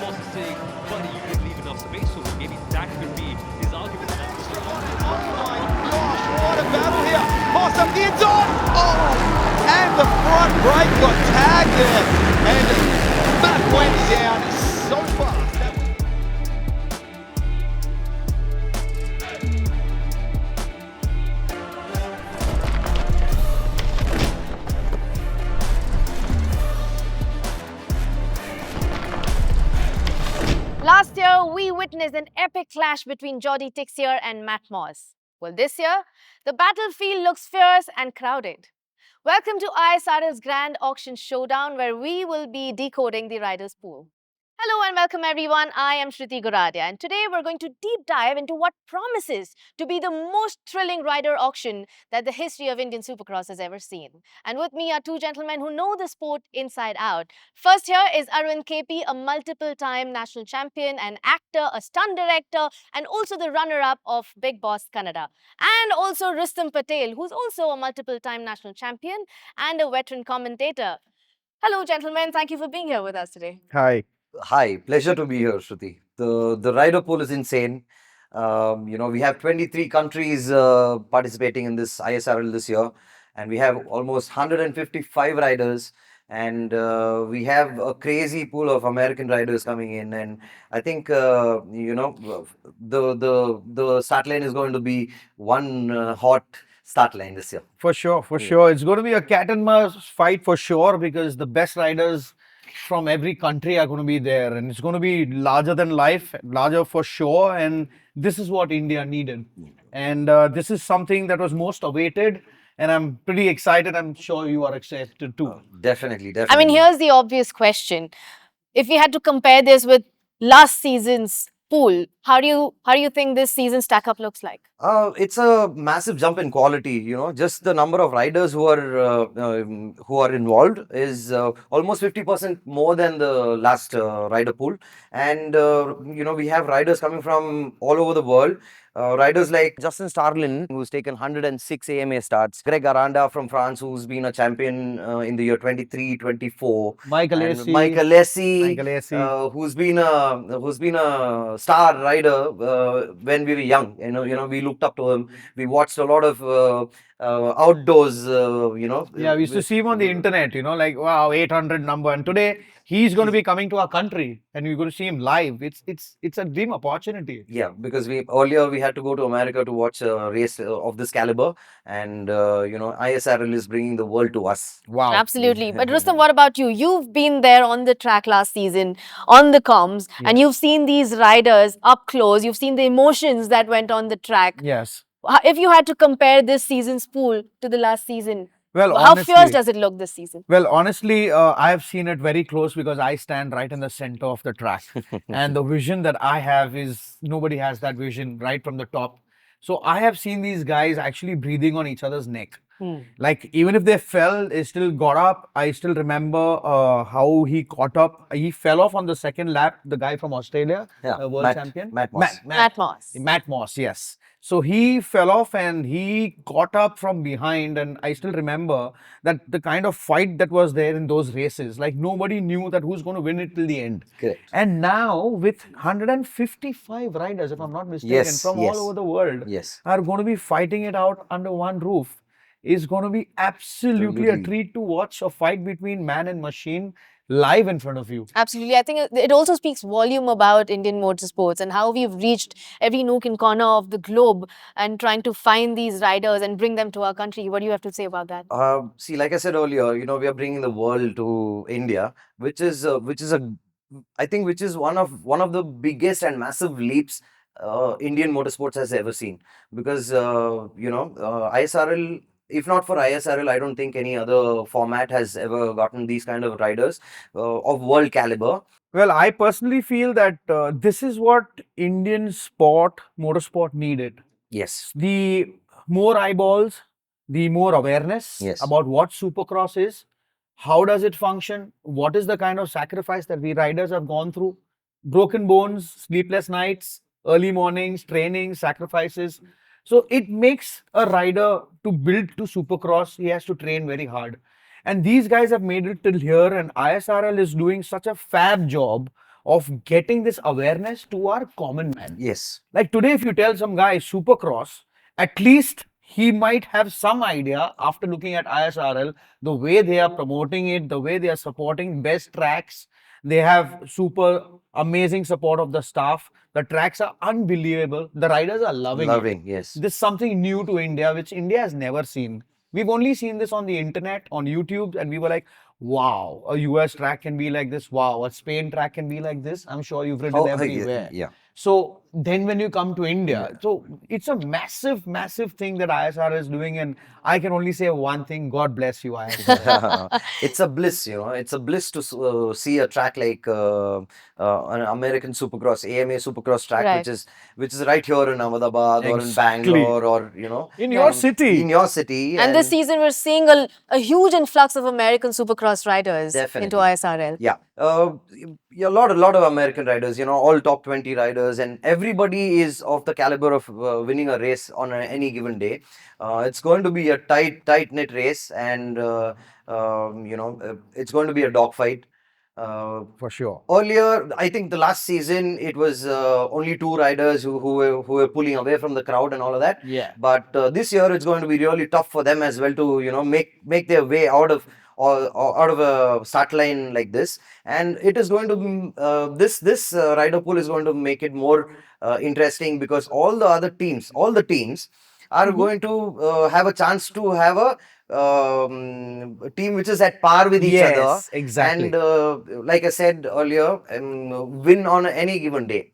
boss is saying, buddy, you didn't leave enough space for me. Maybe that could be his argument. Oh my gosh, what a battle here. Pass up the inside. Oh, and the front brake got tagged there. And Matt went down so fast. Last year, we witnessed an epic clash between Jody Tixier and Matt Moss. Well, this year, the battlefield looks fierce and crowded. Welcome to ISRL's Grand Auction Showdown, where we will be decoding the riders' pool. Hello and welcome everyone, I am Shruti Goradia, and today we're going to deep dive into what promises to be the most thrilling rider auction that the history of Indian Supercross has ever seen. And with me are two gentlemen who know the sport inside out. First here is Aravind KP, a multiple-time national champion, an actor, a stunt director, and also the runner-up of Big Boss Kanada. And also Rustom Patel, who's also a multiple-time national champion and a veteran commentator. Hello gentlemen, thank you for being here with us today. Hi. Hi, pleasure to be here, Shruti. The rider pool is insane. We have 23 countries participating in this ISRL this year, and we have almost 155 riders, and we have a crazy pool of American riders coming in. And I think the start line is going to be one hot start line this year. For sure. It's going to be a cat and mouse fight for sure, because the best riders from every country are going to be there, and it's going to be larger than life, larger for sure. And this is what India needed. And this is something that was most awaited. And I'm pretty excited. I'm sure you are excited too. Definitely. I mean, here's the obvious question. If we had to compare this with last season's pool, how do you think this season's stack-up looks like? It's a massive jump in quality. Just the number of riders who are involved is almost 50% more than the last rider pool. And we have riders coming from all over the world. Riders like Justin Starlin, who's taken 106 AMA starts. Greg Aranda from France, who's been a champion in the year 23, 24. Mike Alessi, who's been a star rider when we were young. We looked up to him. We watched a lot of outdoors. Yeah, we used to see him on the internet. Like wow, 800 number, and today he's going to be coming to our country, and we're going to see him live. It's a dream opportunity. Yeah, because earlier we had to go to America to watch a race of this caliber, and ISRL is bringing the world to us. Wow, absolutely. But Rustom, what about you? You've been there on the track last season, on the comms, and you've seen these riders up close. You've seen the emotions that went on the track. Yes. If you had to compare this season's pool to the last season, well, how fierce does it look this season? Well, honestly, I've seen it very close because I stand right in the center of the track. And the vision that I have is nobody has that vision right from the top. So I have seen these guys actually breathing on each other's neck. Like even if they fell, they still got up. I still remember how he caught up. He fell off on the second lap, the guy from Australia, world champion. Matt Moss. Matt Moss, yes. So he fell off and he caught up from behind, and I still remember that the kind of fight that was there in those races, like nobody knew that who's going to win it till the end. Correct. And now with 155 riders, if I'm not mistaken, from all over the world, are going to be fighting it out under one roof. Is going to be absolutely a treat to watch a fight between man and machine live in front of you. Absolutely. I think it also speaks volume about Indian motorsports and how we've reached every nook and corner of the globe and trying to find these riders and bring them to our country. What do you have to say about that? See, like I said earlier, we are bringing the world to India, which is one of the biggest and massive leaps Indian motorsports has ever seen. Because ISRL, if not for ISRL, I don't think any other format has ever gotten these kind of riders of world caliber. Well, I personally feel that this is what Indian motorsport needed. Yes. The more eyeballs, the more awareness about what Supercross is, how does it function, what is the kind of sacrifice that we riders have gone through, broken bones, sleepless nights, early mornings, training, sacrifices. So it makes a rider to build to Supercross, he has to train very hard. And these guys have made it till here, and ISRL is doing such a fab job of getting this awareness to our common man. Yes. Like today, if you tell some guy Supercross, at least he might have some idea after looking at ISRL, the way they are promoting it, the way they are supporting best tracks. They have super amazing support of the staff. The tracks are unbelievable. The riders are loving it. Loving, yes. This is something new to India, which India has never seen. We've only seen this on the internet, on YouTube, and we were like, wow, a US track can be like this. Wow, a Spain track can be like this. I'm sure you've ridden Oh, everywhere. yeah. So then when you come to India, so it's a massive, massive thing that ISR is doing. And I can only say one thing, God bless you, ISR. It's a bliss, it's a bliss to see a track like an American Supercross, AMA Supercross track, Right. which is right here in Ahmedabad or in Exactly. Bangalore or In your city. in your city. And this season, we're seeing a huge influx of American Supercross riders Definitely. into ISRL. Yeah, a lot of American riders, all top 20 riders, and everybody is of the caliber of winning a race on any given day. It's going to be a tight knit race, and it's going to be a dogfight. For sure. Earlier, I think the last season it was only two riders who were pulling away from the crowd and all of that. Yeah. But this year it's going to be really tough for them as well to make their way out of a start line like this, and it is going to be, this rider pool is going to make it more interesting, because all the teams are going to have a chance to have a team which is at par with each other. Yes, exactly. And like I said earlier, win on any given day.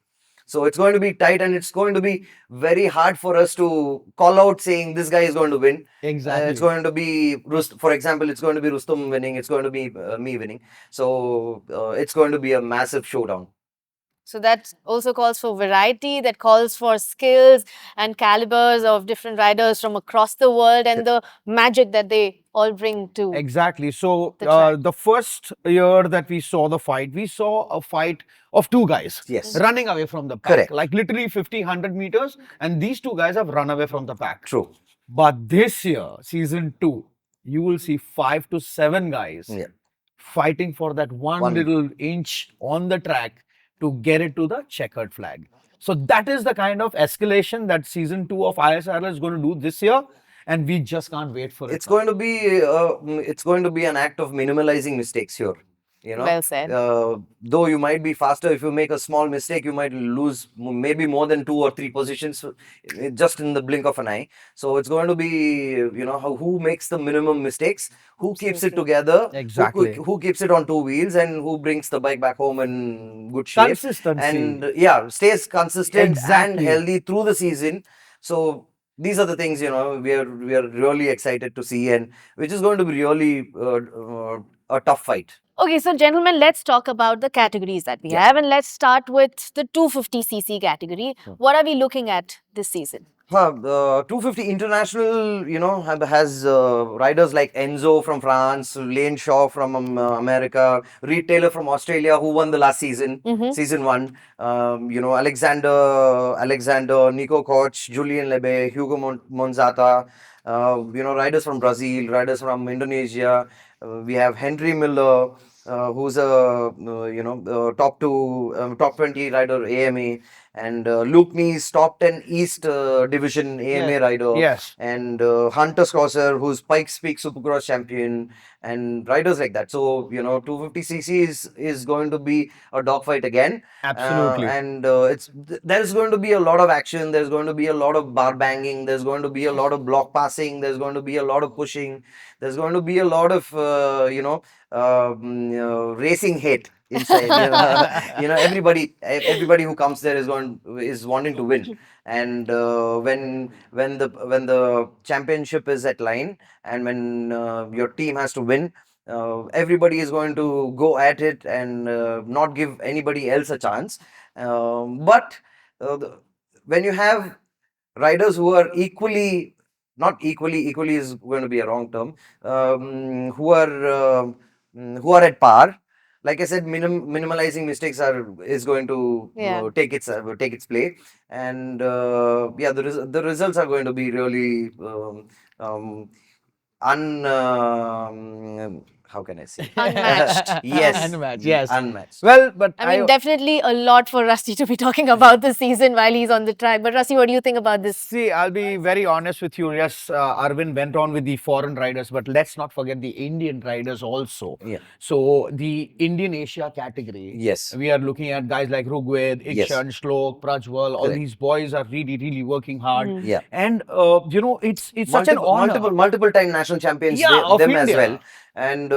So it's going to be tight, and it's going to be very hard for us to call out saying this guy is going to win. Exactly. It's going to be, for example, it's going to be Rustom winning. It's going to be me winning. So it's going to be a massive showdown. So that also calls for variety, that calls for skills and calibers of different riders from across the world, and the magic that they all bring to. Exactly. So the track. the first year that we saw the fight, we saw a fight of two guys Yes. running away from the pack. Correct. Like literally 50, 100 meters, and these two guys have run away from the pack. True. But this year, season 2, you will see 5 to 7 guys fighting for that one little inch on the track to get it to the checkered flag. So that is the kind of escalation that season 2 of ISRL is going to do this year, and we just can't wait for it. It's going to be an act of minimalizing mistakes here. Well said. Though you might be faster, if you make a small mistake, you might lose maybe more than 2 or 3 positions just in the blink of an eye. So it's going to be, who makes the minimum mistakes, who keeps it together, Exactly. who keeps it on 2 wheels, and who brings the bike back home in good shape. Consistency. And stays consistent Exactly. and healthy through the season. So these are the things, we are really excited to see, and which is going to be really a tough fight. Okay, so gentlemen, let's talk about the categories that we have, and let's start with the 250cc category. What are we looking at this season? 250 International, has riders like Enzo from France, Lane Shaw from America, Reed Taylor from Australia, who won the last season, season 1. Alexander, Nico Koch, Julian Lebe, Hugo Monzata, riders from Brazil, riders from Indonesia. We have Henry Miller, who's a top 20 rider AMA, and Luke Nees, top 10 East Division AMA rider. Yes. And Hunter Scosser, who's Pikes Peak Supercross champion, and riders like that. So 250cc is going to be a dogfight again. Absolutely. And there's going to be a lot of action. There's going to be a lot of bar banging. There's going to be a lot of block passing. There's going to be a lot of pushing. There's going to be a lot of racing hate inside. Everybody who comes there is wanting to win. And when the championship is at line, and when your team has to win, everybody is going to go at it and not give anybody else a chance. But when you have riders who are not equally is going to be a wrong term, who are at par. Like I said, minimalizing mistakes is going to take its play, and the results are going to be really how can I say? Unmatched. Yes. Unmatched, yes. Unmatched. Well, but I mean, definitely a lot for Rusty to be talking about this season while he's on the track. But Rusty, what do you think about this? See, I'll be very honest with you. Yes, Arvind went on with the foreign riders, but let's not forget the Indian riders also. Yeah. So the Indian Asia category. Yes. We are looking at guys like Rugved, Yes. Ikshan, Shlok, Prajwal. All Correct. these boys are really working hard. Yeah. And you know, it's such an honor. Multiple time national champions. Yeah, of them as India. well. And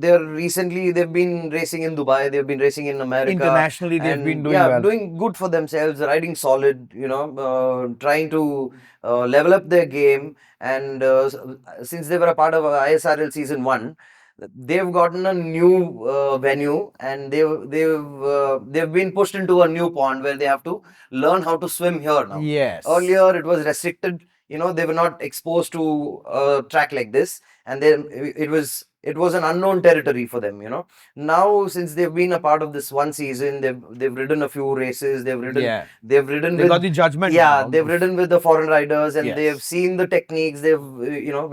they're recently they've been racing in Dubai. They've been racing in America. Internationally, they've and been doing yeah, well. doing good for themselves. Riding solid. You know, trying to level up their game. And since they were a part of ISRL season 1. They've gotten a new venue, and they've been pushed into a new pond where they have to learn how to swim here now. Yes. Earlier, it was restricted. You know, they were not exposed to a track like this, and then it was an unknown territory for them. You know, now since they've been a part of this one season, they've ridden a few races. They've ridden They with got the judgment. yeah, now. they've ridden with the foreign riders, and Yes. they've seen the techniques. They've you know,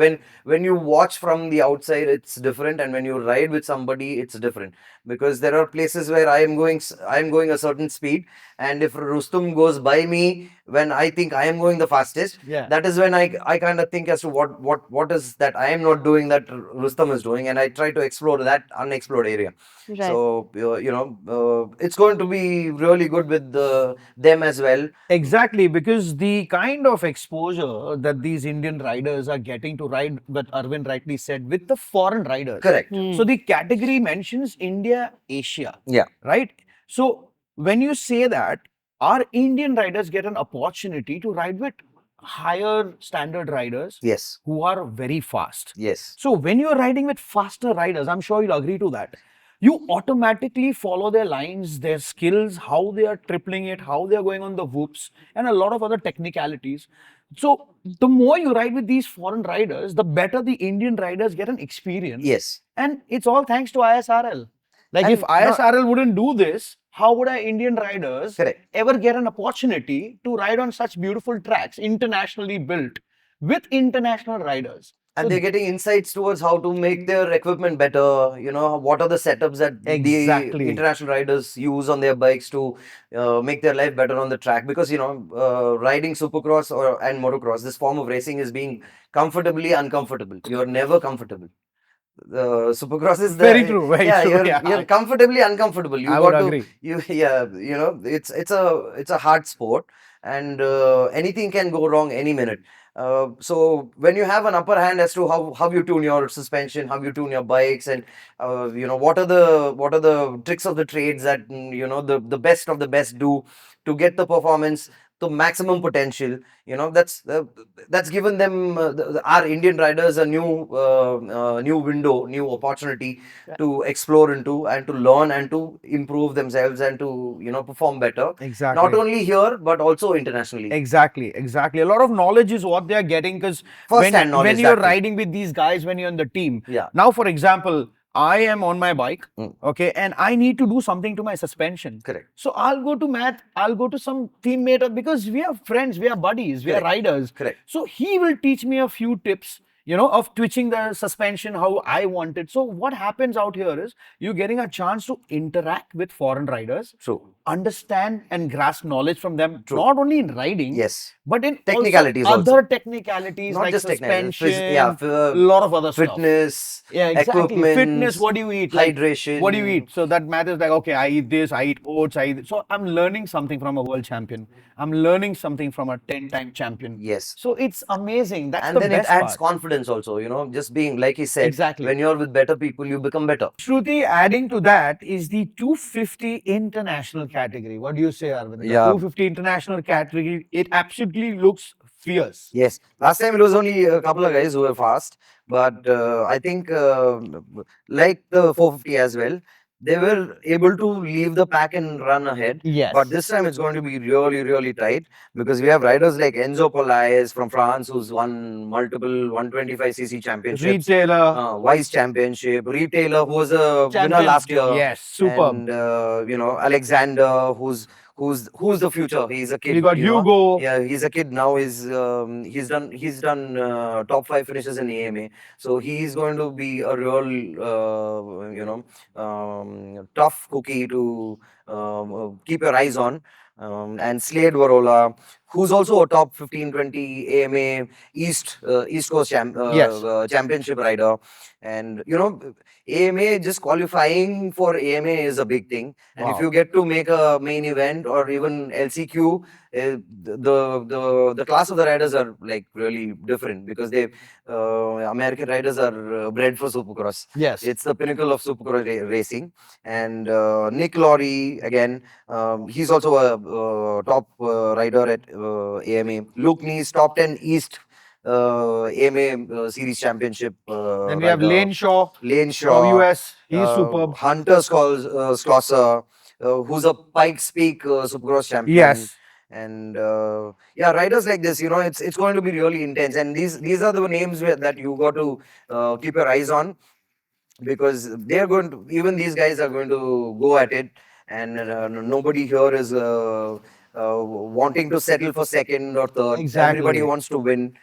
when you watch from the outside, it's different, and when you ride with somebody, it's different, because there are places where I am going a certain speed, and if Rustum goes by me when I think I am going the fastest, Yeah. that is when I kind of think as to what is that I am not doing that Rustum is doing, and I try to explore that unexplored area. Right. So you know, it's going to be really good with them as well. Exactly, because the kind of exposure that these Indian riders are getting to ride, what Arvind rightly said, with the foreign riders. Correct. So the category mentions India, Asia. Yeah. Right? So when you say that, our Indian riders get an opportunity to ride with higher standard riders Yes. who are very fast. Yes. So when you're riding with faster riders, I'm sure you'll agree to that. You automatically follow their lines, their skills, how they are tripling it, how they are going on the whoops, and a lot of other technicalities. So the more you ride with these foreign riders, the better the Indian riders get an experience. Yes. And it's all thanks to ISRL. Like, And if ISRL wouldn't do this, how would our Indian riders Correct. ever get an opportunity to ride on such beautiful tracks, internationally built, with international riders? And So they're getting insights towards how to make their equipment better. You know, what are the setups that Exactly. the international riders use on their bikes to make their life better on the track. Because, you know, riding Supercross and Motocross, this form of racing is being comfortably uncomfortable. You're never comfortable. Supercross is the Very true, very yeah, true, you're comfortably uncomfortable. You I got would to agree. you know, it's a hard sport, and anything can go wrong any minute. So when you have an upper hand as to how you tune your suspension, how you tune your bikes, and you know, what are the tricks of the trades that you know, the best of the best do to get the performance to maximum potential. You know, that's given them our Indian riders a new window, new opportunity to explore into, and to learn, and to improve themselves, and to, you know, perform better. Exactly. Not only here but also internationally. Exactly. A lot of knowledge is what they are getting, because First-hand knowledge, when you're that too. riding with these guys, when you're on the team. Yeah. Now, for example, I am on my bike, Mm. okay, and I need to do something to my suspension. Correct. So I'll go to Matt, I'll go to some teammate, because we are friends, we are buddies, we are Correct. riders. Correct. So he will teach me a few tips, you know, of twitching the suspension how I want it. So what happens out here is you're getting a chance to interact with foreign riders, True. understand and grasp knowledge from them, True. not only in riding, Yes. but in Technicalities also also. other technicalities, Not like just technicalities, suspension, yeah, a lot of other stuff. fitness, Yeah, exactly. equipment, Fitness, what do you eat? Like, hydration. what do you eat? So that matters. Like, okay, I eat this, I eat oats, I eat this. So I'm learning something from a world champion. I'm learning something from a 10-time champion. Yes. So it's amazing. That's And the then best it adds part. confidence also, you know, just being, like he said, Exactly. when you're with better people, you become better. Shruti, adding to that is the 250 international category. What do you say, Arvind? The Yeah. 250 international category, it absolutely looks fierce. Yes. Last time it was only a couple of guys who were fast, but I think like the 450 as well, they were able to leave the pack and run ahead. Yes. But this time it's going to be really, really tight, because we have riders like Enzo Polaes from France, who's won multiple 125cc championships. Retailer. Vice championship. Retailer, who was a winner Champion. last year. Yes, superb. And you know, Alexander, who's who's the future. He's a kid. We got you know. Hugo. Yeah, he's a kid now. He's done top 5 finishes in AMA. So he's going to be a real tough cookie to keep your eyes on. And Slade Varola, who's also a top 15-20 AMA East Coast Yes. championship rider. And AMA, just qualifying for AMA is a big thing. And if Wow. you get to make a main event or even LCQ, the class of the riders are like really different, because American riders are bred for Supercross. Yes. It's the pinnacle of Supercross racing. And Nick Laurie, again, he's also a top rider at AMA. Luke Neese, top 10 East AMA Series Championship. Then we have Lane Shaw Lane from Shaw, US. He's superb. Hunter Schlosser, who's a Pikes Peak Supercross champion. Yes. And riders like this, it's going to be really intense. And these are the names that you got to keep your eyes on, because even these guys are going to go at it. And nobody here is wanting to settle for second or third. Exactly. Everybody wants to win.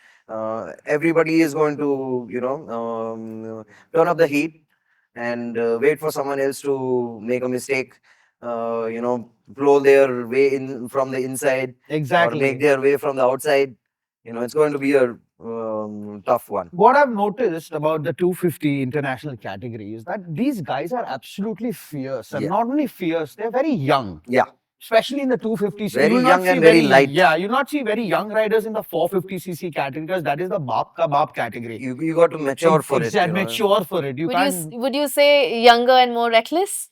Everybody is going to, turn up the heat and wait for someone else to make a mistake. Blow their way in from the inside, Exactly. or make their way from the outside. It's going to be a tough one. What I've noticed about the 250 international category is that these guys are absolutely fierce. And Yeah. not only fierce, they're very young. Yeah. Especially in the 250cc. Very You will not young see and very light. Yeah, you'll not see very young riders in the 450cc category, because that is the Baap Ka Baap category. You got to mature for it. Exactly, mature for it. You can't. Would you say younger and more reckless?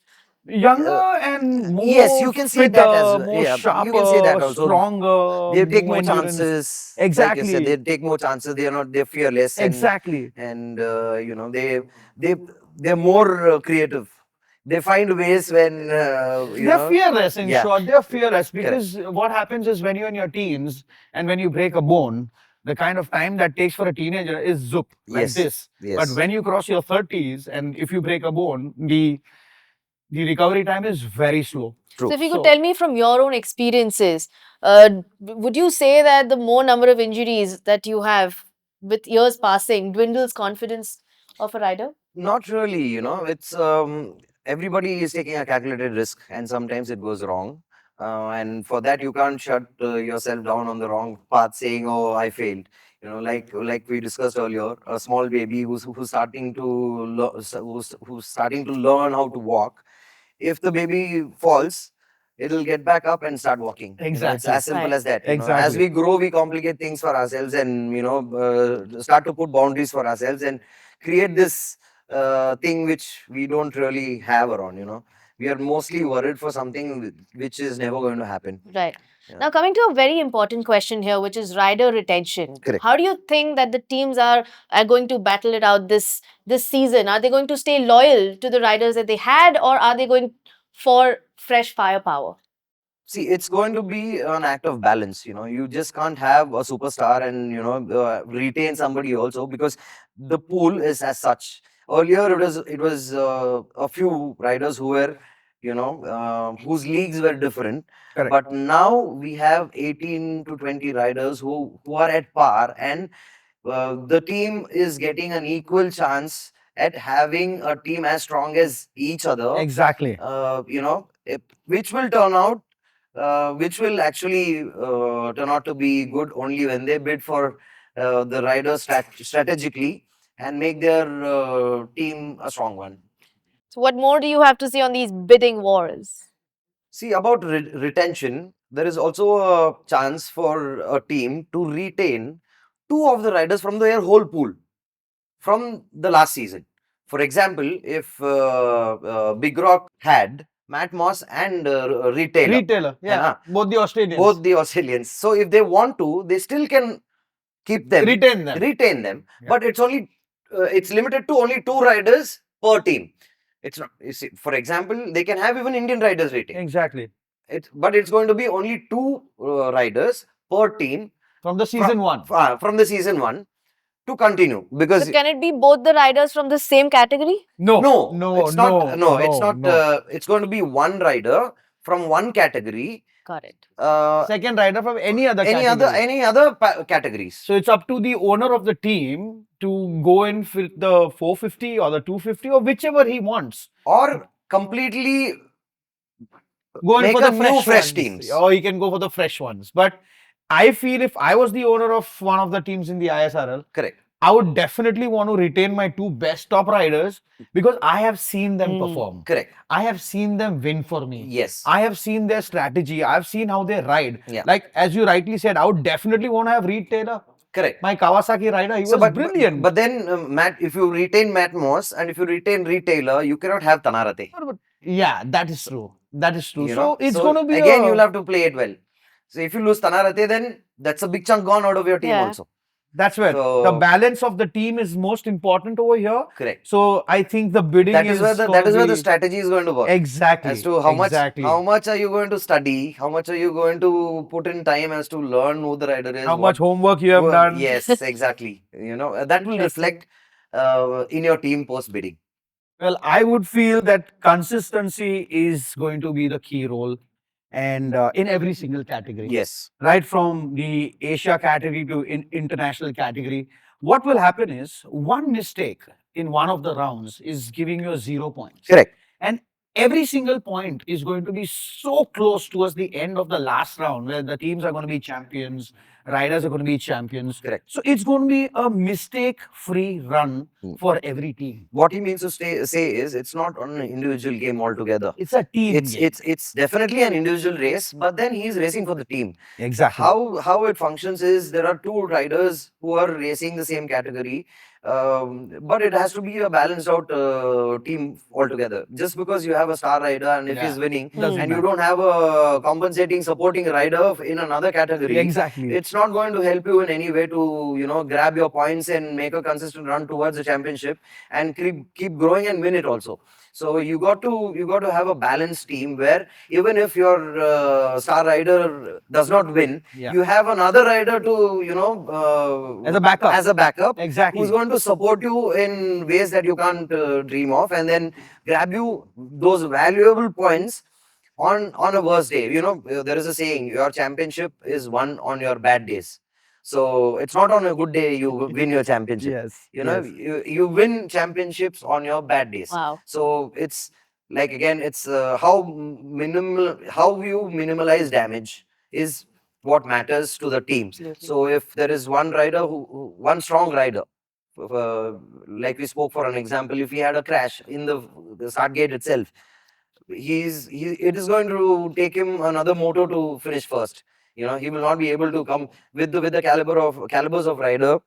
Younger and more Yes, you can say fitter, that as more yeah, sharper, you can say that also. stronger. They take more endurance. chances. Exactly. Like you said, they take more chances. They're fearless. Exactly. And they're more creative. They find ways when they're fearless, in Yeah. short. They're fearless, because what happens is, when you're in your teens and when you break a bone, the kind of time that takes for a teenager is zoop, like Yes. this. Yes. But when you cross your 30s and if you break a bone, the recovery time is very slow. True. So if you could tell me from your own experiences, would you say that the more number of injuries that you have with years passing dwindles confidence of a rider? Not really, it's everybody is taking a calculated risk, and sometimes it goes wrong. And for that, you can't shut yourself down on the wrong path saying, "Oh, I failed." Like we discussed earlier, a small baby who's starting to who's starting to learn how to walk. If the baby falls, it'll get back up and start walking. It's Exactly. as simple Right. as that. Exactly. As we grow, we complicate things for ourselves, and start to put boundaries for ourselves and create this thing which we don't really have around. We are mostly worried for something which is never going to happen. Right. Yeah. Now, coming to a very important question here, which is rider retention. Correct. How do you think that the teams are going to battle it out this season? Are they going to stay loyal to the riders that they had, or are they going for fresh firepower? See, it's going to be an act of balance. You just can't have a superstar and retain somebody also, because the pool is as such. Earlier, it was a few riders who were whose leagues were different. Correct. But now we have 18 to 20 riders who are at par, and the team is getting an equal chance at having a team as strong as each other. Exactly. Which will turn out. Which will actually turn out to be good only when they bid for the riders strategically and make their team a strong one. So, what more do you have to say on these bidding wars? See, about retention, there is also a chance for a team to retain two of the riders from their whole pool from the last season. For example, if Big Rock had Matt Moss and Retailer. Yeah. Both the Australians. Both the Australians. So if they want to, they still can keep them. Retain them. Yeah. But it's only it's limited to only 2 riders per team. It's not. You see, for example, they can have even Indian riders retain. Exactly. But it's going to be only 2 riders per team from the season one. From the season 1 to continue, because So can it be both the riders from the same category? No, it's not. It's not. no. It's going to be one rider from one category Got it. Second rider from any other any category. other categories. So it's up to the owner of the team to go in with the 450 or the 250 or whichever he wants. Or completely Go in make for the a new fresh ones, teams. or you can go for the fresh ones. But I feel if I was the owner of one of the teams in the ISRL, Correct. I would definitely want to retain my two best top riders because I have seen them perform. Correct. I have seen them win for me. Yes. I have seen their strategy. I've seen how they ride. Yeah. Like as you rightly said, I would definitely want to have Reed Taylor. Correct. My Kawasaki rider, he was brilliant. But then, Matt, if you retain Matt Moss and if you retain retailer, you cannot have Tanarate. Yeah, that is true. That is true. You So know? it's going to be again, you'll have to play it well. So if you lose Tanarate, then that's a big chunk gone out of your team also. That's where the balance of the team is most important over here. Correct. So I think the bidding that is where the strategy is going to work. Exactly. As to how much are you going to study, how much are you going to put in time as to learn who the rider is, how much homework you have done. Yes, exactly. You know, that will reflect in your team post bidding. Well, I would feel that consistency is going to be the key role, and in every single category. Yes. Right from the Asia category to international category. What will happen is one mistake in one of the rounds is giving you 0 points. Correct. And every single point is going to be so close towards the end of the last round where the teams are going to be champions, riders are going to be champions. Correct. So it's going to be a mistake-free run for every team. What he means to say is it's not an individual game altogether. It's a team game. It's definitely an individual race, but then he's racing for the team. Exactly. How it functions is there are two riders who are racing the same category. But it has to be a balanced out team altogether. Just because you have a star rider and if he's winning and you don't have a compensating supporting rider in another category, exactly, it's not going to help you in any way to grab your points and make a consistent run towards the championship and keep growing and win it also. So you got to have a balanced team where even if your star rider does not win, you have another rider to as a backup, exactly, who's going to support you in ways that you can't dream of, and then grab you those valuable points on a worse day. There is a saying: your championship is won on your bad days. So it's not on a good day you win your championship. You win championships on your bad days. Wow. So it's like, again, it's how you minimalize damage is what matters to the teams. So if there is one rider one strong rider, like we spoke for an example, if he had a crash in the start gate itself, it is going to take him another moto to finish first. He will not be able to come with the calibers of rider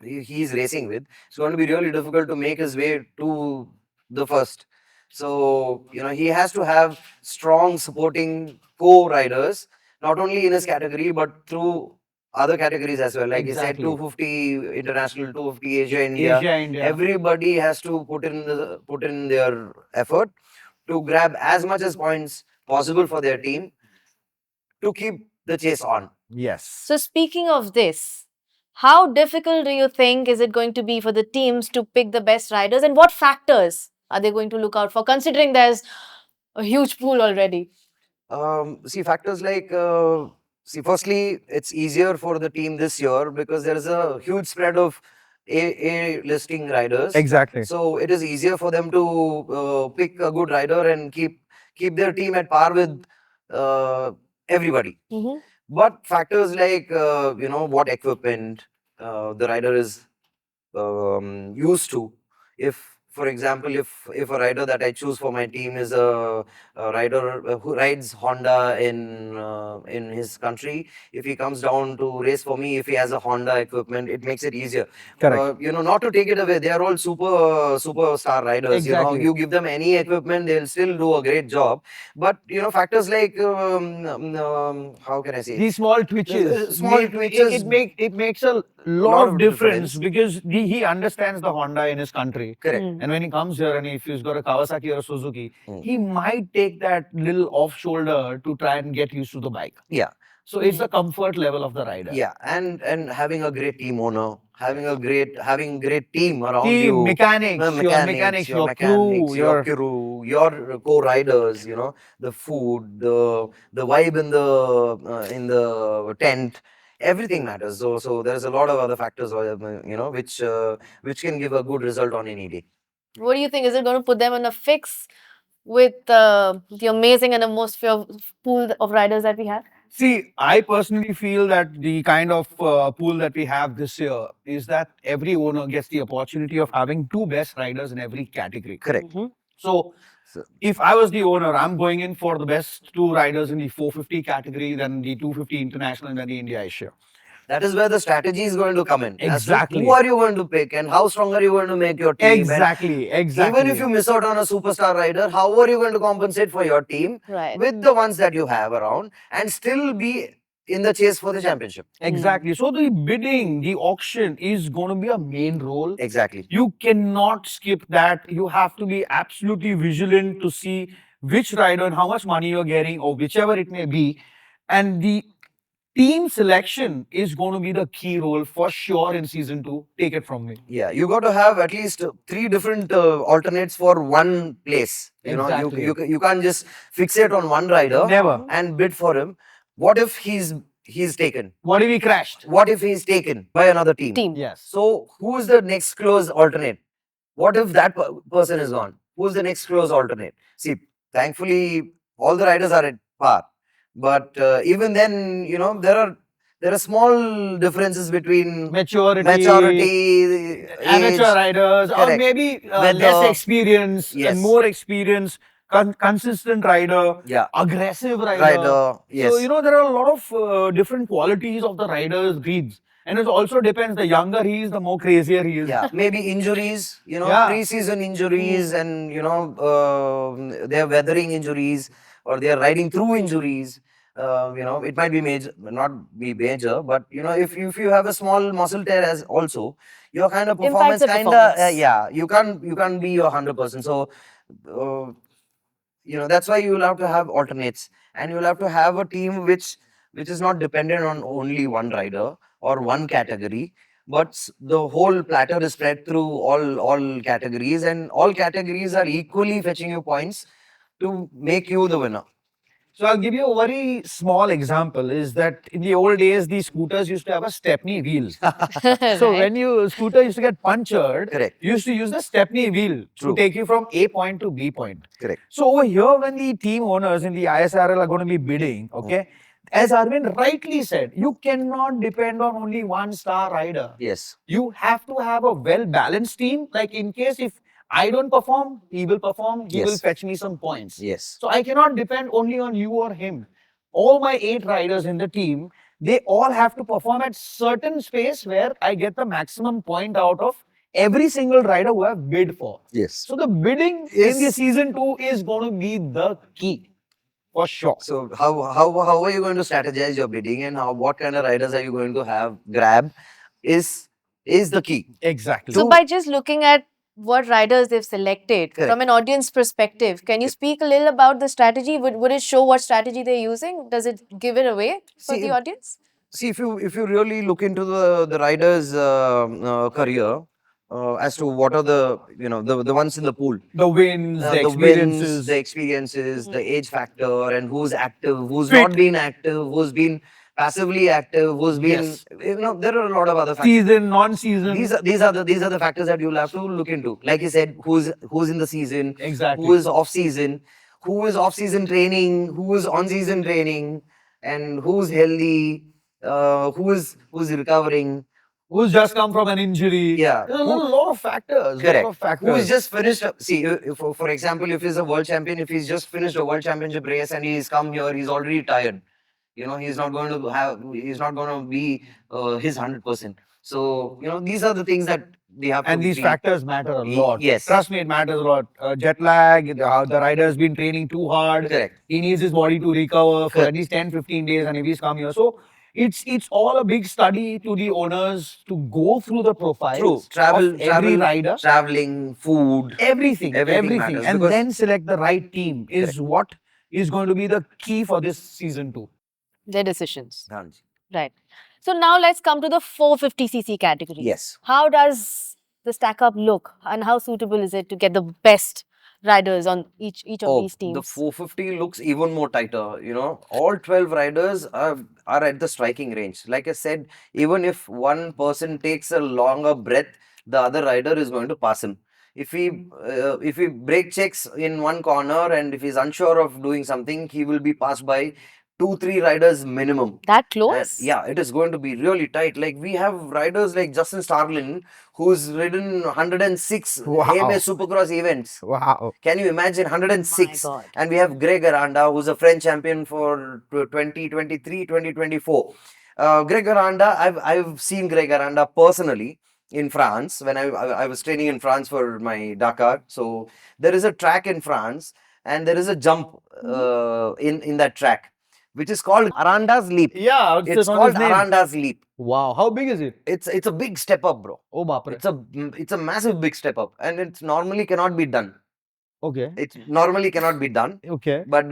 he's racing with. It's going to be really difficult to make his way to the first. So he has to have strong supporting co-riders, not only in his category but through other categories as well. Like you said, 250 international, 250 Asia, India. Everybody has to put in their effort to grab as much as points possible for their team to keep the chase on. Yes. So speaking of this, how difficult do you think is it going to be for the teams to pick the best riders, and what factors are they going to look out for, considering there's a huge pool already? Factors like, firstly, it's easier for the team this year because there is a huge spread of A listing riders. Exactly. So it is easier for them to pick a good rider and keep their team at par with everybody. But factors like what equipment the rider is used to. If, for example, if a rider that I choose for my team is a rider who rides Honda in his country, if he comes down to race for me, if he has a Honda equipment, it makes it easier. Correct. Not to take it away, they are all superstar riders. Exactly. You give them any equipment, they'll still do a great job. But factors like how can I say? These small twitches. It makes a lot of difference because he understands the Honda in his country. Correct. And when he comes here and if he's got a Kawasaki or a Suzuki, he might take that little off shoulder to try and get used to the bike. Yeah. So it's the comfort level of the rider. Yeah, and having a great team owner, having great team around Team, you, mechanics, your mechanics, your crew, your crew, your co-riders. The food, the vibe in the tent, everything matters. So there's a lot of other factors, which can give a good result on any day. What do you think? Is it going to put them in a fix with the amazing and the most pool of riders that we have? See, I personally feel that the kind of pool that we have this year is that every owner gets the opportunity of having two best riders in every category. Correct. So, if I was the owner, I'm going in for the best two riders in the 450 category, then the 250 international, and then the India Asia. That is where the strategy is going to come in. Exactly. Who are you going to pick and how strong are you going to make your team? Exactly. Even if you miss out on a superstar rider, how are you going to compensate for your team with the ones that you have around and still be in the chase for the championship? Exactly. So the bidding, the auction is going to be a main role. Exactly. You cannot skip that. You have to be absolutely vigilant to see which rider and how much money you're getting or whichever it may be. And the team selection is going to be the key role for sure in season 2. Take it from me. Yeah, you got to have at least 3 different alternates for one place. Exactly. You can't just fixate on one rider and bid for him. What if he's taken? What if he crashed? What if he's taken by another team? Yes. So who is the next close alternate? What if that person is gone? Who's the next close alternate? See, thankfully all the riders are at par. But even then, there are small differences between maturity, amateur riders, or maybe less experience and more experience, consistent rider, aggressive rider. Yes. So, there are a lot of different qualities of the rider's breeds. And it also depends, the younger he is, the more crazier he is. Yeah, maybe injuries, pre-season injuries and, they're weathering injuries or they're riding through injuries. It might be major, not be major, but if you have a small muscle tear as also, your kind of performance you can't be your 100%. So that's why you will have to have alternates and you will have to have a team which is not dependent on only one rider or one category, but the whole platter is spread through all categories and all categories are equally fetching you points to make you the winner. So I'll give you a very small example is that in the old days, these scooters used to have a stepney wheel. So when scooter used to get punctured, you used to use the stepney wheel to take you from A point to B point. Correct. So over here, when the team owners in the ISRL are going to be bidding, okay, as Aravind rightly said, you cannot depend on only one star rider. Yes. You have to have a well-balanced team. Like in case if I don't perform, he will perform, he will fetch me some points. Yes. So I cannot depend only on you or him. All my 8 riders in the team, they all have to perform at certain space where I get the maximum point out of every single rider who I've bid for. Yes. So the bidding in the season 2 is going to be the key. For sure. So how are you going to strategize your bidding and what kind of riders are you going to grab is the key. Exactly. So by just looking at what riders they've selected from an audience perspective, can you speak a little about the strategy? Would it show what strategy they're using? Does it give it away for the audience? See, if you really look into the rider's career, as to what are the ones in the pool, the wins, the experiences, the age factor, and who's active, who's not been active, who's been passively active, who's been there are a lot of other factors. Season, non-season. These are the factors that you'll have to look into. Like you said, who's in the season, exactly, who is off season training, who is on season training, and who's healthy, who's recovering. Who's just come from an injury. Yeah. There's a lot of factors. Correct. Who's just finished, see, for example, if he's a world champion, if he's just finished a world championship race and he's come here, he's already tired. He's not going to be his 100%. So, these are the things that they have to and these factors matter a lot. Yes. Trust me, it matters a lot. Jet lag, the rider's been training too hard. Correct. He needs his body to recover for at least 10-15 days and if he's come here. So, it's all a big study to the owners to go through the profiles of every rider. Traveling, food. Everything. Matters, and then select the right team is what is going to be the key for this season 2. their decisions. हाँ जी. Right. So now let's come to the 450cc category. Yes. How does the stack up look and how suitable is it to get the best riders on each of these teams? The 450 looks even more tighter. You know, all 12 riders are at the striking range. Like I said, even if one person takes a longer breath, the other rider is going to pass him. If he brake checks in one corner and if he's unsure of doing something, he will be passed by 2-3 riders minimum. That close? Yeah, it is going to be really tight. Like we have riders like Justin Starlin, who's ridden 106 Wow. AMA Supercross events. Wow. Can you imagine 106? My God. And we have Greg Aranda, who's a French champion for 2023, 2024. Greg Aranda, I've seen Greg Aranda personally in France when I was training in France for my Dakar. So there is a track in France and there is a jump in that track, which is called Aranda's Leap. Yeah, It's on called his name. Aranda's Leap. Wow, how big is it? It's a big step up, bro. Oh, bapre. It's a massive big step up, and it normally cannot be done. Okay. It normally cannot be done, Okay. but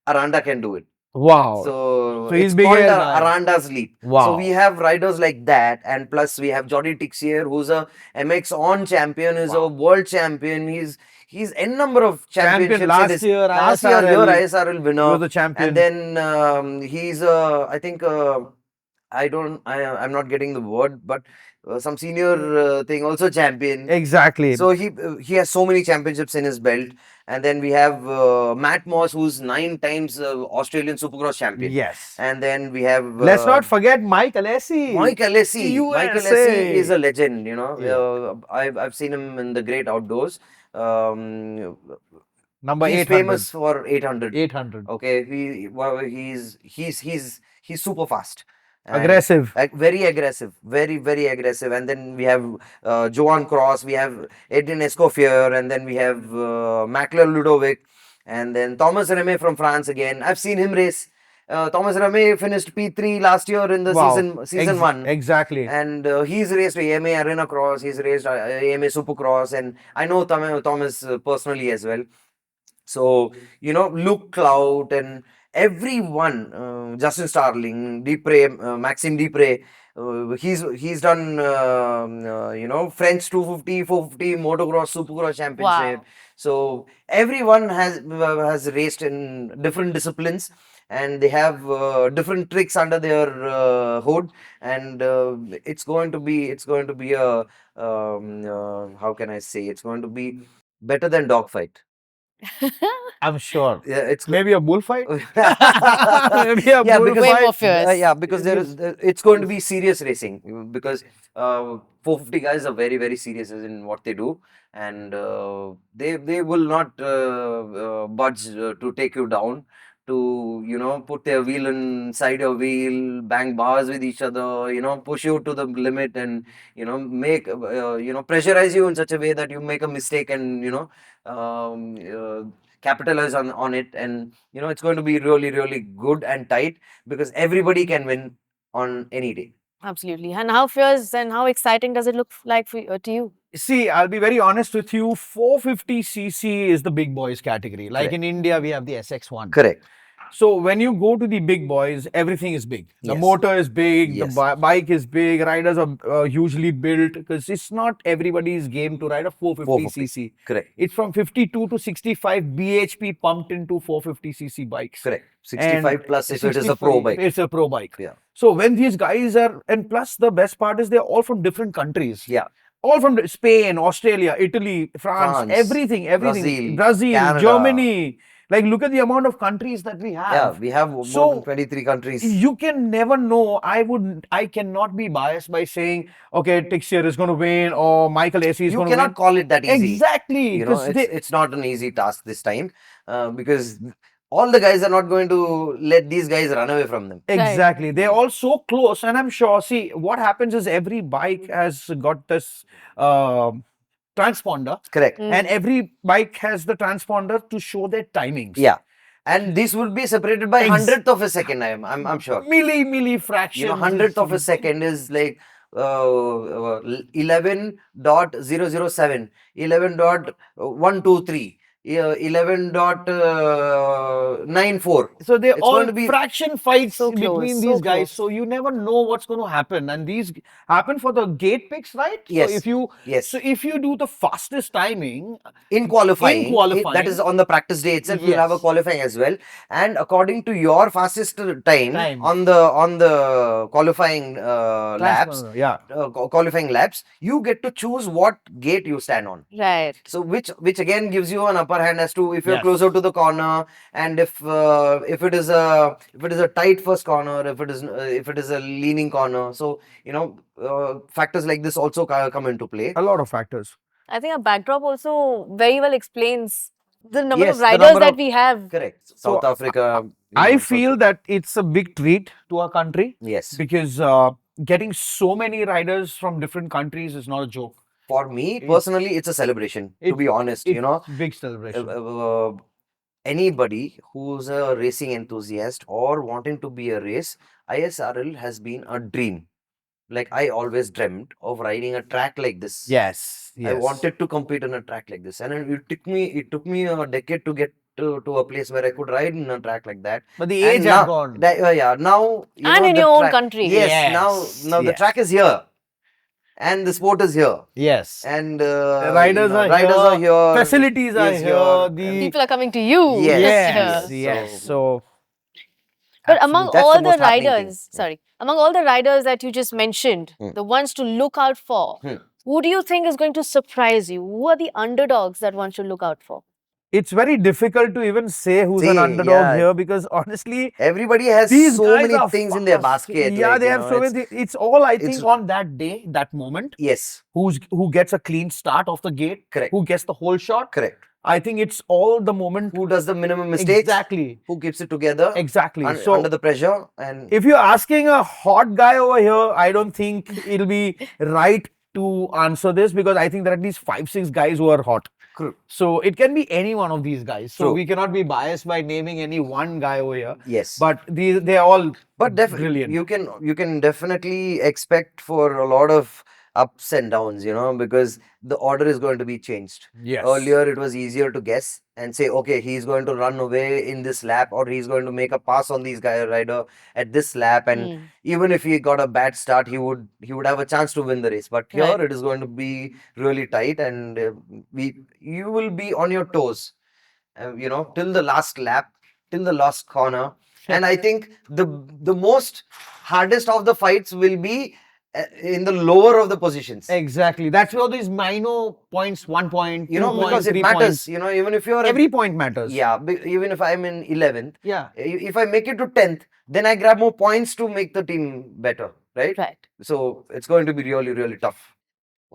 Aranda can do it. Wow. So he's it's big called as Aranda's Leap. Wow. So we have riders like that, and plus we have Jody Tixier, who's a MX on champion, is a world champion. He's n number of championships. Last year, ISRL winner. He was the champion. And then he's I think I'm not getting the word, but some senior thing also champion. Exactly. So he has so many championships in his belt. And then we have Matt Moss, who's 9 times Australian Supercross champion. Yes. And then we have Let's not forget Mike Alessi. Mike Alessi. Mike Alessi is a legend. You know, Yeah. I've seen him in the great outdoors. Number He's 800. famous for 800. 800. Okay, he's super fast. And Aggressive. Very aggressive. Very, very aggressive. And then we have Johan Cross, we have Edwin Escoffier, and then we have Macler Ludovic, and then Thomas Reme from France again. I've seen him race. Thomas Reme finished P3 last year in the season 1. Exactly. And he's raced AMA Arena Cross, he's raced AMA Supercross, and I know Thomas personally as well. So, you know, Luke Clout and everyone, Justin Starling, Maxime Dupre, he's done, you know, French 250, 450, Motocross, Supercross Championship. Wow. So, everyone has raced in different disciplines and they have different tricks under their hood, and it's going to be a, how can I say, it's going to be better than dogfight. I'm sure. Yeah, it's Maybe a bullfight? Maybe a yeah, bullfight. because Way more fierce. yeah, because it's going to be serious racing, because 450 guys are very, very serious in what they do, and they will not budge to take you down, to, you know, put their wheel inside your wheel, bang bars with each other, you know, push you to the limit, and, you know, make you know, pressurize you in such a way that you make a mistake, and, you know, capitalize on it. And, you know, it's going to be really, really good and tight, because everybody can win on any day. Absolutely. And how fierce and how exciting does it look like to you? See, I'll be very honest with you. 450cc is the big boys category. Like Correct. in India, we have the SX1. Correct. So when you go to the big boys, everything is big. The Yes. motor is big, Yes. the bike is big, riders are hugely built, because it's not everybody's game to ride a 450cc. Correct. It's from 52 to 65 bhp pumped into 450cc bikes. Correct. 65 And plus if it is a pro 65 bike. It's a pro bike. Yeah. So when these guys are, and plus the best part is they're all from different countries. Yeah. All from Spain, Australia, Italy, France, everything. Brazil, Canada. Germany. Like, look at the amount of countries that we have. Yeah, we have more than 23 countries. You can never know. I cannot be biased by saying, okay, Tixier is going to win or Michael Acey is You going to win. cannot call it that easy. Exactly. You know, it's not an easy task this time, because all the guys are not going to let these guys run away from them. Exactly. They're all so close. And I'm sure, see, what happens is every bike has got this transponder. Correct. And every bike has the transponder to show their timings. Yeah. And this would be separated by hundredth of a second, I'm sure. Milli fractions. You know, hundredth of a second is like 11.007, 11.123, 11. 9-4. So they're It's all going to be fraction fights So between close, these so guys. close. So you never know what's going to happen. And these happen for the gate picks, right? Yes. So if you Yes. do the fastest timing In qualifying, that is qualifying, on the practice day itself, you'll have a yes. qualifying as well. And according to your fastest time on the qualifying laps, yeah. qualifying laps, you get to choose what gate you stand on. Right. So which again gives you an upper hand as to if you're Yes. closer to the corner, and if it is a tight first corner, if it is a leaning corner. So factors like this also come into play. A lot of factors. I think a backdrop also very well explains the number Yes, of the riders number that of- we have. Correct. South Africa. I feel that it's a big treat to our country. Yes. Because getting so many riders from different countries is not a joke. For me personally, it's a celebration. To be honest, It's big celebration. Anybody who's a racing enthusiast or wanting to be a race, ISRL has been a dream. Like I always dreamt of riding a track like this. Yes. I wanted to compete on a track like this, and it took me a decade to get to a place where I could ride in a track like that. But the And age now, has gone. now And in the your own track- country. Yes, Yes, now the yes. track is here, and the sport is here, Yes. and The riders riders are are here, facilities are is here. The People are coming to you. Yes. yes. So- So, But among That's all the the most happening thing. riders, among all the riders that you just mentioned, the ones to look out for, who do you think is going to surprise you? Who are the underdogs that one should look out for? it's very difficult to even say who's an See, underdog yeah. here because honestly, everybody has these so guys many are things in their fast. basket. Yeah, like, they you have know, so many things. It's all I think it's- on that day, that moment. Yes, Who gets a clean start off the gate? Correct. Who gets the whole shot? correct. I think it's all the moment. Who does the minimum mistakes? Exactly. Who keeps it together? Exactly. So under the pressure, and if you're asking a hot guy over here, I don't think it'll be right to answer this because I think there are at least 5-6 guys who are hot. True. So it can be any one of these guys. So True. we cannot be biased by naming any one guy over here. Yes. But they're all But brilliant. you can definitely expect for a lot of ups and downs, because the order is going to be changed. Yes. Earlier, it was easier to guess and say, okay, he's going to run away in this lap, or he's going to make a pass on these rider at this lap, and even if he got a bad start, he would have a chance to win the race. But here, Right. it is going to be really tight, and you will be on your toes, till the last lap, till the last corner. And I think the most hardest of the fights will be in the lower of the positions. Exactly. That's where these minor points, 1 point, 2 points, Because it 3 matters. points. Even if you're Every point matters. yeah, even if I'm in 11th, Yeah. if I make it to 10th, then I grab more points to make the team better, right? Right. So it's going to be really, really tough.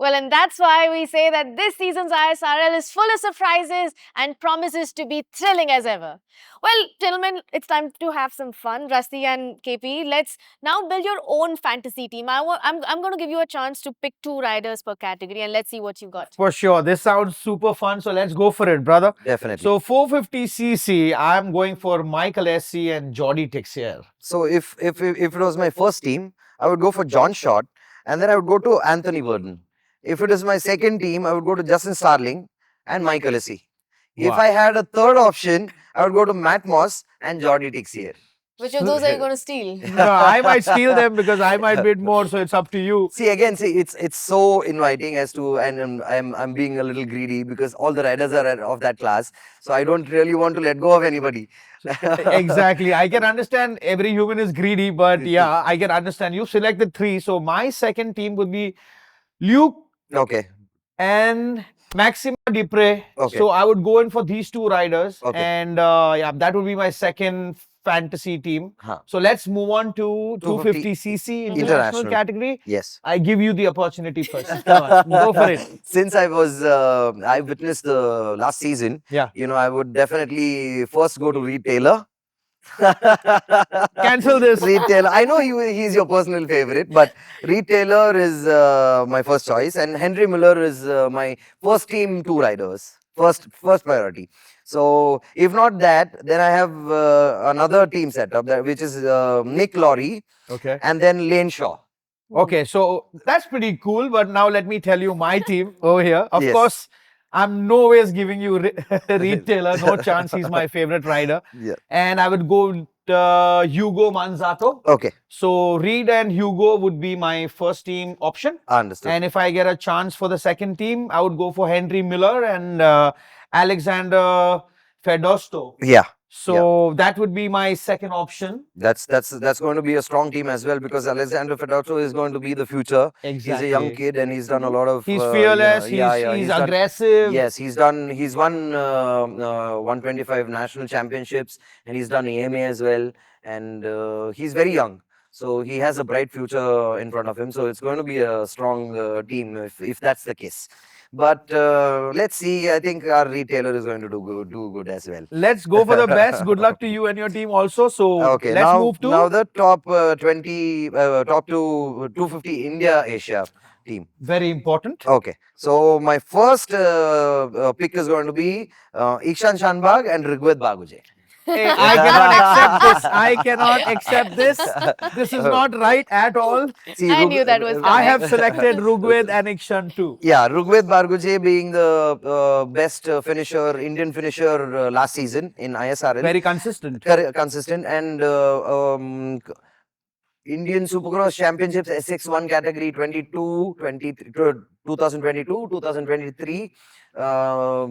Well, and that's why we say that this season's ISRL is full of surprises and promises to be thrilling as ever. Well, gentlemen, it's time to have some fun. Rusty and KP, let's now build your own fantasy team. I'm going to give you a chance to pick 2 riders per category and let's see what you got. For sure. This sounds super fun. So let's go for it, brother. Definitely. So 450cc, I'm going for Michael Essie and Jordi Texier. So if it was my first team, I would go for John Short, and then I would go to Anthony Burden. If it is my second team, I would go to Justin Starling and Michael Essie. If Wow. I had a third option, I would go to Matt Moss and Jordi Texier. Which of those are you going to steal? No, I might steal them because I might bid more. So it's up to you. See, it's so inviting as to, and I'm being a little greedy because all the riders are of that class. So I don't really want to let go of anybody. Exactly. I can understand every human is greedy, but yeah, I can understand. You selected 3. So my second team would be Luke Okay. and Maxima Dupre. Okay. So I would go in for these 2 riders. Okay. And yeah, that would be my second fantasy team. Huh. So let's move on to 250cc international category. Yes. I give you the opportunity first. Come on, go for it. Since I witnessed the last season, Yeah. I would definitely first go to Reed Taylor. Cancel this. Reed Taylor. I know he's your personal favorite, but Reed Taylor is my first choice, and Henry Miller is my first team 2 riders. First priority. So if not that, then I have another team setup which is Nick Lawry Okay. and then Lane Shaw. Okay, so that's pretty cool. But now let me tell you my team over here. Of Yes. course, I'm no ways giving you Reed Taylor. No chance. He's my favorite rider. Yeah. And I would go with Hugo Manzato. Okay. So Reed and Hugo would be my first team option. Understood. And if I get a chance for the second team, I would go for Henry Miller and Alexander Fedosto. Yeah. So that would be my second option. That's going to be a strong team as well, because Alexander Fedotto is going to be the future. Exactly. He's a young kid and he's done a lot of. He's fearless. He's done- aggressive. Yes, he's won 125 national championships, and he's done AMA as well. And he's very young, so he has a bright future in front of him. So it's going to be a strong team if that's the case. But let's see. I think our retailer is going to do good as well. Let's go for the best. Good luck to you and your team also. So Okay, let's move to now the top 20, top to 250 India Asia team. very important. Okay, so my first pick is going to be Ikshan Shanbag and Rigved Baguje. Hey, I cannot accept this. I cannot accept this. This is not right at all. See, I knew that was I have selected Rugved and Ikshan too. Yeah, Rigved Baguje being the best finisher, Indian finisher last season in ISRL. Very consistent. Consistent. And Indian Supercross Championships SX1 category 2022, 2023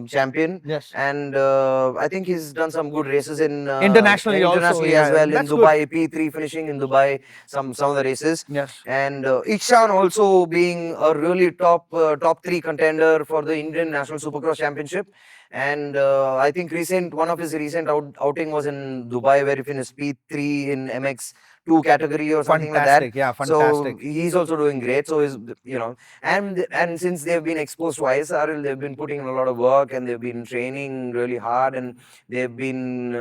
champion. Yes. And I think he's done some good races in Internationally also, as yeah, well, in that's Dubai. P3 finishing in Dubai, some of the races. Yes. And Ikshan also being a really top 3 contender for the Indian National Supercross Championship. And I think one of his recent outing was in Dubai, where he finished P3 in MX2 category or something Fantastic. like that. Yeah, fantastic. So he's also doing great. So he's, and since they've been exposed to ISRL, they've been putting in a lot of work, and they've been training really hard, and they've been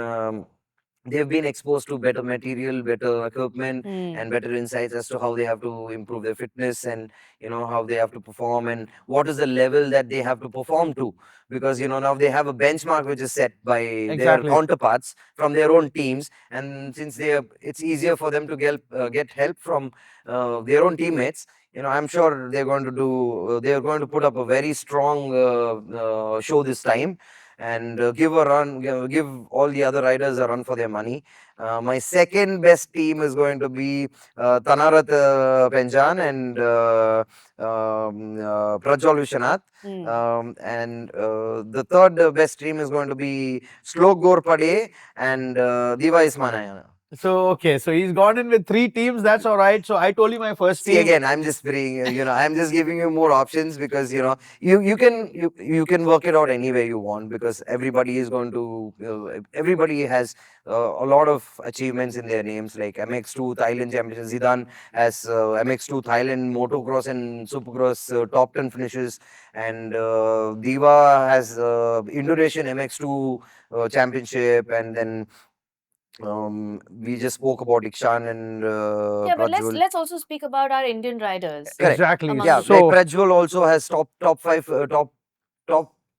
exposed to better material, better equipment, and better insights as to how they have to improve their fitness, and how they have to perform, and what is the level that they have to perform to, because now they have a benchmark which is set by their counterparts from their own teams, and since it's easier for them to get help from their own teammates. I'm sure they're going to put up a very strong show this time, and give all the other riders a run for their money. My second best team is going to be Tanarat Penjan and Prajwal Vishwanath. And the third best team is going to be Shlok Gorpade and Diva Ismanayana. So, okay. So he's gone in with 3 teams. That's all right. So I told you my first team. See, again, I'm just bringing, I'm just giving you more options, because, you can work it out any way you want, because everybody is going to, everybody has a lot of achievements in their names, like MX2 Thailand Championship. Zidane has MX2 Thailand Motocross and Supercross top 10 finishes, and Diva has Indonesian MX2 Championship, and then we just spoke about Ikshan and but Prajwal. let's also speak about our Indian riders. Correct. Exactly. Among Yeah, So- like Prajwal also has top 5 top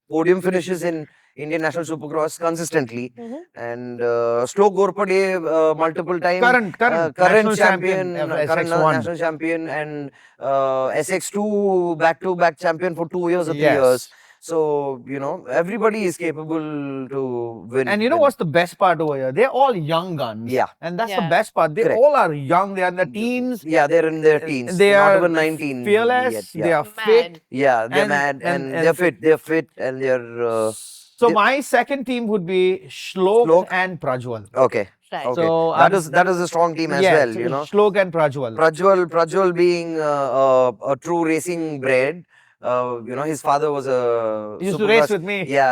podium finishes in Indian National Supercross consistently, and Shlok Gorpade multiple time Current national champion of current SX1. national champion, and SX2 back-to-back champion for 2 years or 3 Yes. years. So everybody is capable to win. And what's the best part over here? They're all young guns. Yeah. And that's Yeah. the best part. They Correct. all are young. They are in the teens. Yeah, they're in their teens. They not are even 19 fearless. yet. They are fit. Mad. Yeah, they're and- mad, and- and they're fit. They're fit, and they're So my second team would be Shlok Shlok. and Prajwal. okay. Right. Okay. So, that is a strong team as well. Shlok and Prajwal. Prajwal being a true racing bred. His father was a. He used to race Supercross- with me. Yeah,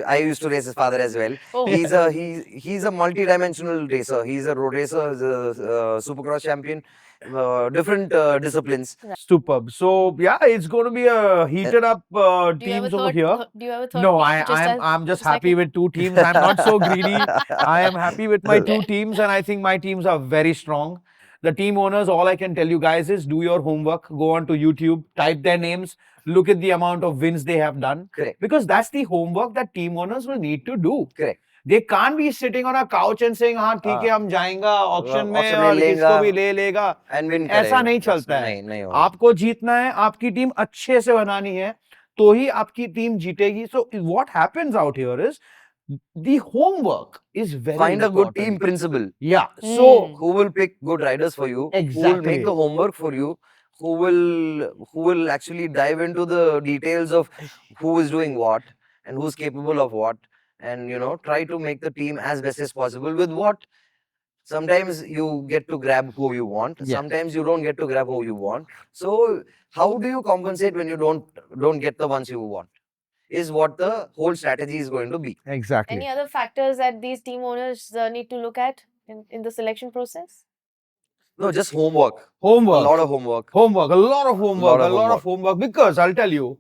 I used to race his father as well. Oh. He's a multi-dimensional racer. He's a road racer. He's a Supercross champion. Different disciplines. Superb. So yeah, it's going to be a heated up Do you ever teams over thought- here. Do you ever thought? No, just I'm just just like happy it? with 2 teams. I'm not so greedy. I am happy with my 2 teams, and I think my teams are very strong. The team owners, all I can tell you guys is do your homework. Go on to YouTube, type their names, look at the amount of wins they have done. Correct. Because that's the homework that team owners will need to do. Correct. They can't be sitting on a couch and saying, हाँ ठीक है हम जाएंगा option में auction में और लेगा, किसको भी ले लेगा. And win ऐसा करेगा. नहीं चलता है. नहीं होगा. आपको जीतना है, आपकी टीम अच्छे से बनानी है. तो ही आपकी टीम जीतेगी. So what happens out here is the homework is very Find a good important. team principle. Yeah. Hmm. So Who will pick good riders for you? Who will Exactly. make the homework for you? Who will actually dive into the details of who is doing what and who's capable of what, and try to make the team as best as possible with what. Sometimes you get to grab who you want. Yeah. Sometimes you don't get to grab who you want. So how do you compensate when you don't get the ones you want? Is what the whole strategy is going to be. exactly. Any other factors that these team owners need to look at in the selection process? No, just homework. Homework. A lot of homework. Homework. A lot of homework. Lot of A lot of homework. Because I'll tell you,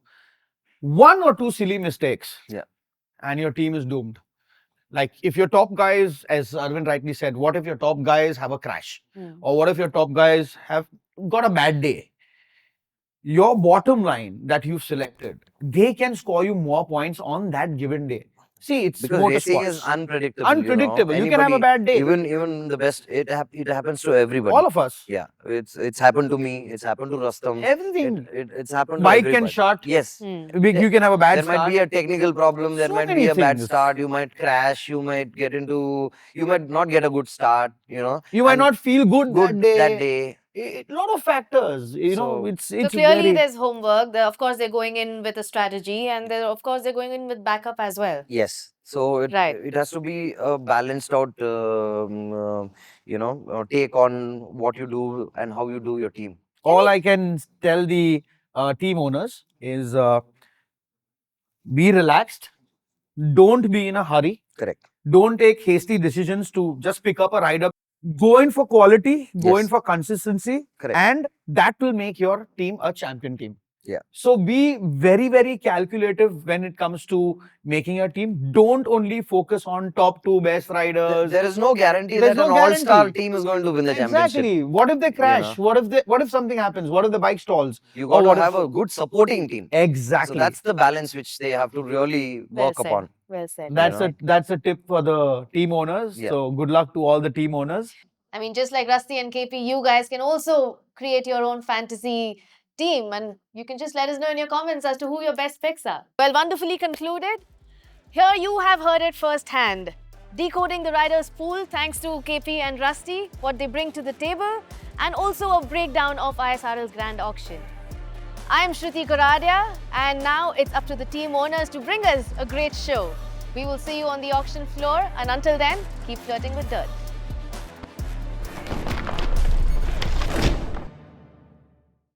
1 or 2 silly mistakes. Yeah. And your team is doomed. Like if your top guys, as Arvind rightly said, what if your top guys have a crash? Or what if your top guys have got a bad day? Your bottom line that you've selected, they can score you more points on that given day. See, it's Because racing is motorsports. unpredictable. Unpredictable. You can have a bad day. Even the best. It happens to everybody. All of us. Yeah, it's happened to me. It's happened to Rustom. Everything. It's happened to Bike everybody. can shut. Yes. You can have a bad There start. might be a technical problem. There So might many be a bad things. start. You might crash. You might not get a good start. You might And not feel good that day. that day. A lot of factors. So- It's So clearly very... there's homework. Of course, they're going in with a strategy, and of course they're going in with backup as well. Yes. So Right. it has to be a balanced out, take on what you do and how you do your team. All I can tell the team owners is be relaxed. Don't be in a hurry. Correct. Don't take hasty decisions to just pick up a rider. Go in for quality, go in Yes. for consistency, Correct. and that will make your team a champion team. Yeah. So be very, very calculative when it comes to making a team. Don't only focus on top 2 best riders. There is no guarantee There's that no an all-star guarantee. team is going to win the championship. Exactly. What if they crash? What if something happens? What if the bike stalls? You Or got what to if- have a good supporting team. Exactly. So that's the balance which they have to really Well work said. upon. Well said. That's a tip for the team owners. Yeah. So good luck to all the team owners. I mean, just like Rusty and KP, you guys can also create your own fantasy team, and you can just let us know in your comments as to who your best picks are. Well, wonderfully concluded. Here you have heard it firsthand. Decoding the riders' pool thanks to KP and Rusty, what they bring to the table, and also a breakdown of ISRL's grand auction. I am Shruti Goradia, and now it's up to the team owners to bring us a great show. We will see you on the auction floor, and until then, keep flirting with dirt.